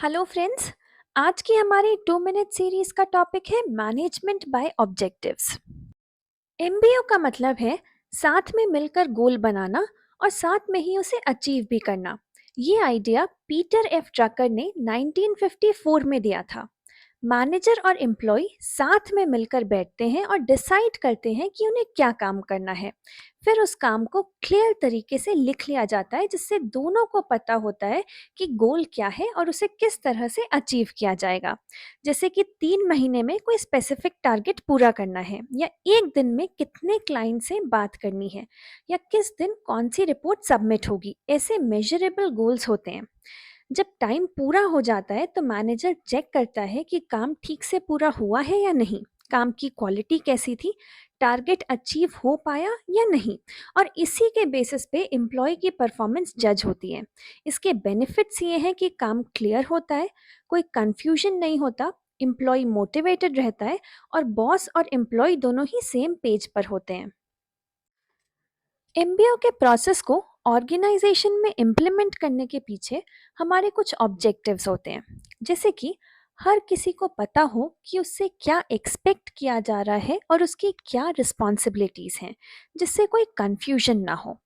Hello friends. आज की हमारी 2 मिनट सीरीज का टॉपिक है मैनेजमेंट बाय ऑब्जेक्टिव्स। एमबीओ का मतलब है साथ में मिलकर गोल बनाना और साथ में ही उसे अचीव भी करना। ये आइडिया पीटर एफ ड्रकर ने 1954 में दिया था। मैनेजर और एम्प्लॉय साथ में मिलकर बैठते हैं और डिसाइड करते हैं कि उन्हें क्या काम करना है। फिर उस काम को क्लियर तरीके से लिख लिया जाता है जिससे दोनों को पता होता है कि गोल क्या है और उसे किस तरह से अचीव किया जाएगा। जैसे कि 3 महीने में कोई स्पेसिफिक टारगेट पूरा करना है, या एक दिन में कितने क्लाइंट से बात करनी है, या किस दिन कौन सी रिपोर्ट सबमिट होगी। ऐसे मेजरेबल गोल्स होते हैं। जब टाइम पूरा हो जाता है तो मैनेजर चेक करता है कि काम ठीक से पूरा हुआ है या नहीं, काम की क्वालिटी कैसी थी, टारगेट अचीव हो पाया या नहीं, और इसी के बेसिस पे एम्प्लॉय की परफॉर्मेंस जज होती है। इसके बेनिफिट्स ये हैं कि काम क्लियर होता है, कोई कंफ्यूजन नहीं होता, एम्प्लॉय मोटिवेटेड रहता है, और बॉस और एम्प्लॉय दोनों ही सेम पेज पर होते हैं। एमबीओ के प्रोसेस को ऑर्गेनाइजेशन में इम्प्लीमेंट करने के पीछे हमारे कुछ ऑब्जेक्टिव्स होते हैं। जैसे कि हर किसी को पता हो कि उससे क्या एक्सपेक्ट किया जा रहा है और उसकी क्या रिस्पॉन्सिबिलिटीज़ हैं, जिससे कोई कंफ्यूजन ना हो।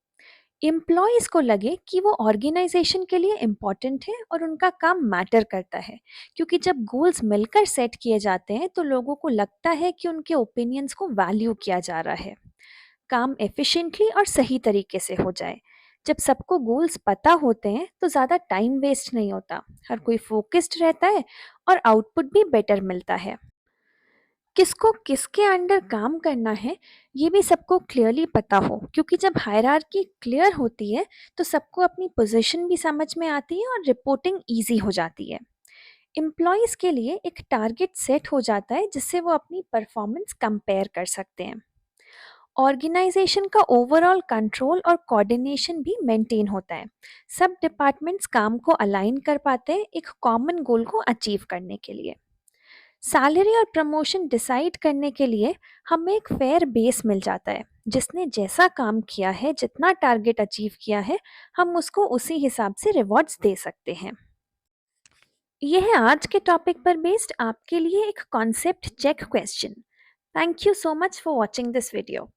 एम्प्लॉयज़ को लगे कि वो ऑर्गेनाइजेशन के लिए इम्पॉर्टेंट है और उनका काम मैटर करता है, क्योंकि जब गोल्स मिलकर सेट किए जाते हैं तो लोगों को लगता है कि उनके ओपिनियंस को वैल्यू किया जा रहा है। काम एफिशिएंटली और सही तरीके से हो जाए। जब सबको गोल्स पता होते हैं तो ज़्यादा टाइम वेस्ट नहीं होता, हर कोई फोकस्ड रहता है और आउटपुट भी बेटर मिलता है। किसको किसके अंडर काम करना है ये भी सबको क्लियरली पता हो, क्योंकि जब हायरार्की क्लियर होती है तो सबको अपनी पोजीशन भी समझ में आती है और रिपोर्टिंग ईजी हो जाती है। एम्प्लॉयज़ के लिए एक टारगेट सेट हो जाता है जिससे वो अपनी परफॉर्मेंस कंपेयर कर सकते हैं। ऑर्गेनाइजेशन का ओवरऑल कंट्रोल और कोऑर्डिनेशन भी मेंटेन होता है। सब डिपार्टमेंट्स काम को अलाइन कर पाते हैं एक कॉमन गोल को अचीव करने के लिए। सैलरी और प्रमोशन डिसाइड करने के लिए हमें एक फेयर बेस मिल जाता है। जिसने जैसा काम किया है, जितना टारगेट अचीव किया है, हम उसको उसी हिसाब से रिवॉर्ड्स दे सकते हैं। यह है आज के टॉपिक पर बेस्ड आपके लिए एक concept check question. Thank you so much for watching this video.